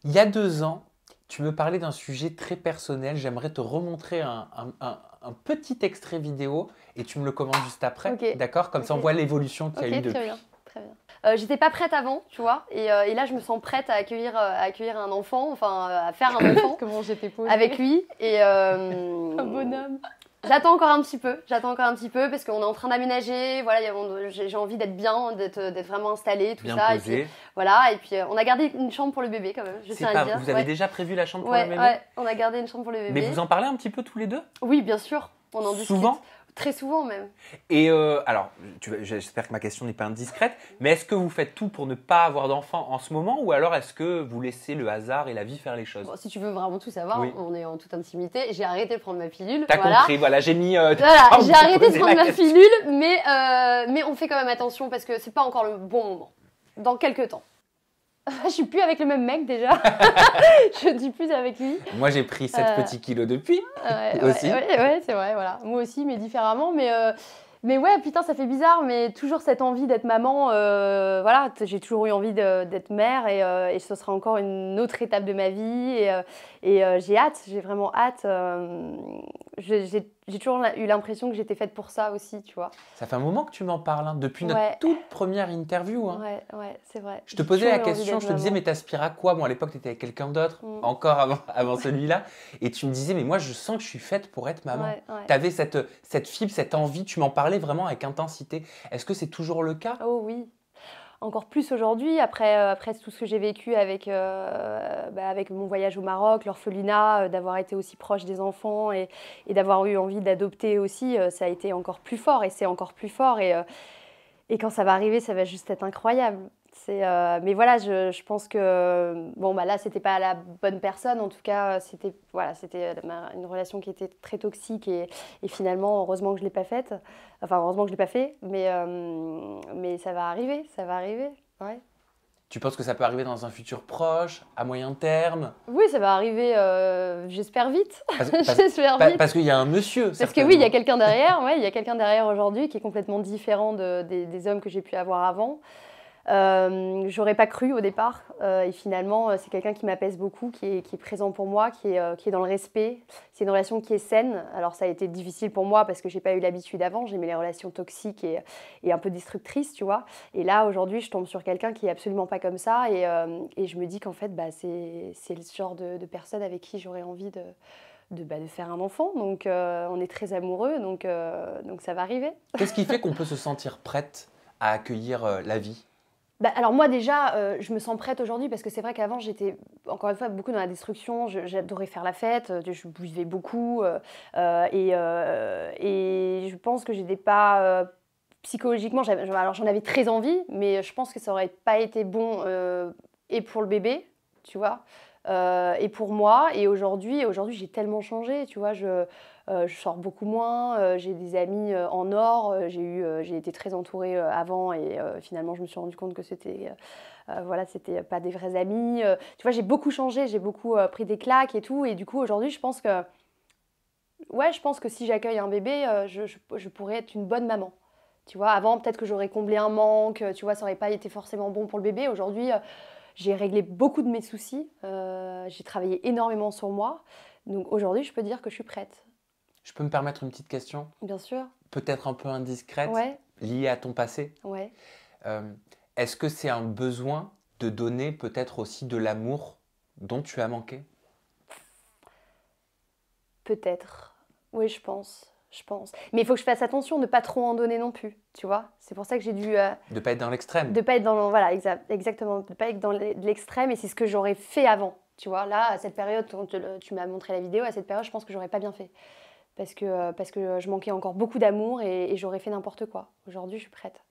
Il y a 2 ans, tu me parlais d'un sujet très personnel. J'aimerais te remontrer un petit extrait vidéo et tu me le commandes juste après. Ok. D'accord? Comme ça, on Ok. voit l'évolution qu'il y a eu Ok, très depuis. bien. Très bien. J'étais pas prête avant, tu vois, et là je me sens prête à accueillir un enfant, enfin à faire un enfant Comment j'étais posée. avec lui. Et Un bonhomme. j'attends encore un petit peu parce qu'on est en train d'aménager. Voilà, j'ai envie d'être bien, d'être vraiment installée, tout Bien ça. posé. Et puis, voilà, et puis on a gardé une chambre pour le bébé quand même. Je C'est tiens à pas... le dire. Vous avez Ouais. déjà prévu la chambre pour Ouais, le bébé? ouais, on a gardé une chambre pour le bébé. Mais vous en parlez un petit peu tous les deux? Oui, bien sûr. On en discute. Souvent? Très souvent même. Et alors, j'espère que ma question n'est pas indiscrète, mais est-ce que vous faites tout pour ne pas avoir d'enfant en ce moment ou alors est-ce que vous laissez le hasard et la vie faire les choses? Bon, si tu veux vraiment tout savoir, Oui. on est en toute intimité. J'ai arrêté de prendre ma pilule. T'as voilà. compris, voilà, j'ai mis... Voilà, j'ai arrêté de prendre ma pilule, mais on fait quand même attention parce que c'est pas encore le bon moment. Dans quelques temps. Je suis plus avec le même mec déjà. Je ne suis plus avec lui. Moi, j'ai pris 7 petits kilos depuis. Aussi. Ouais, c'est vrai, voilà. Moi aussi, mais différemment. Mais ouais, putain, ça fait bizarre, mais toujours cette envie d'être maman. Voilà, j'ai toujours eu envie d'être mère et ce sera encore une autre étape de ma vie. J'ai hâte, j'ai vraiment hâte. J'ai toujours eu l'impression que j'étais faite pour ça aussi, tu vois. Ça fait un moment que tu m'en parles, hein, depuis notre toute première interview. Hein. Ouais, c'est vrai. Je te posais la question, je te disais, mais t'aspires à quoi? Bon, à l'époque, tu étais avec quelqu'un d'autre, encore avant celui-là. Et tu me disais, mais moi, je sens que je suis faite pour être maman. Ouais. Tu avais cette fibre, cette envie, tu m'en parlais vraiment avec intensité. Est-ce que c'est toujours le cas? Oh oui. Encore plus aujourd'hui, après tout ce que j'ai vécu avec mon voyage au Maroc, l'orphelinat, d'avoir été aussi proche des enfants et d'avoir eu envie d'adopter aussi, ça a été encore plus fort et c'est encore plus fort. Et quand ça va arriver, ça va juste être incroyable. Mais voilà, je pense que bon, bah là, c'était pas la bonne personne. En tout cas, c'était une relation qui était très toxique et finalement, heureusement que je l'ai pas faite. Enfin, heureusement que je l'ai pas fait, mais ça va arriver, ouais. Tu penses que ça peut arriver dans un futur proche, à moyen terme? Oui, ça va arriver, j'espère vite. J'espère vite. Parce qu'il y a un monsieur, parce que oui, il y a quelqu'un derrière. Ouais, il y a quelqu'un derrière aujourd'hui qui est complètement différent des hommes que j'ai pu avoir avant. J'aurais pas cru au départ et finalement c'est quelqu'un qui m'apaise beaucoup, qui est présent pour moi, qui est dans le respect. C'est une relation qui est saine. Alors ça a été difficile pour moi parce que j'ai pas eu l'habitude avant, j'aimais les relations toxiques et un peu destructrices, tu vois. Et là aujourd'hui je tombe sur quelqu'un qui est absolument pas comme ça et je me dis qu'en fait c'est le genre de personne avec qui j'aurais envie de faire un enfant. Donc on est très amoureux, donc ça va arriver. Qu'est-ce qui fait qu'on peut se sentir prête à accueillir la vie? Alors moi déjà, je me sens prête aujourd'hui parce que c'est vrai qu'avant j'étais encore une fois beaucoup dans la destruction, j'adorais faire la fête, je buvais beaucoup et je pense que j'étais pas psychologiquement, alors j'en avais très envie, mais je pense que ça aurait pas été bon et pour le bébé, tu vois, et pour moi. Et aujourd'hui j'ai tellement changé, tu vois, je sors beaucoup moins, j'ai des amis en or, j'ai été très entourée avant et finalement je me suis rendu compte que c'était pas des vrais amis. Tu vois, j'ai beaucoup changé, j'ai beaucoup pris des claques et tout. Et du coup, aujourd'hui, je pense que si j'accueille un bébé, je pourrais être une bonne maman. Tu vois, avant, peut-être que j'aurais comblé un manque, tu vois, ça n'aurait pas été forcément bon pour le bébé. Aujourd'hui, j'ai réglé beaucoup de mes soucis, j'ai travaillé énormément sur moi. Donc aujourd'hui, je peux dire que je suis prête. Je peux me permettre une petite question? Bien sûr. Peut-être un peu indiscrète, ouais. liée à ton passé. Ouais. Est-ce que c'est un besoin de donner peut-être aussi de l'amour dont tu as manqué? Peut-être. Oui, je pense. Mais il faut que je fasse attention de ne pas trop en donner non plus, tu vois. C'est pour ça que j'ai dû... de ne pas être dans l'extrême. De ne pas être dans... Voilà, exactement. De ne pas être dans l'extrême et c'est ce que j'aurais fait avant, tu vois. Là, à cette période, quand tu m'as montré la vidéo, à cette période, je pense que j'aurais pas bien fait. Parce que je manquais encore beaucoup d'amour et j'aurais fait n'importe quoi. Aujourd'hui, je suis prête.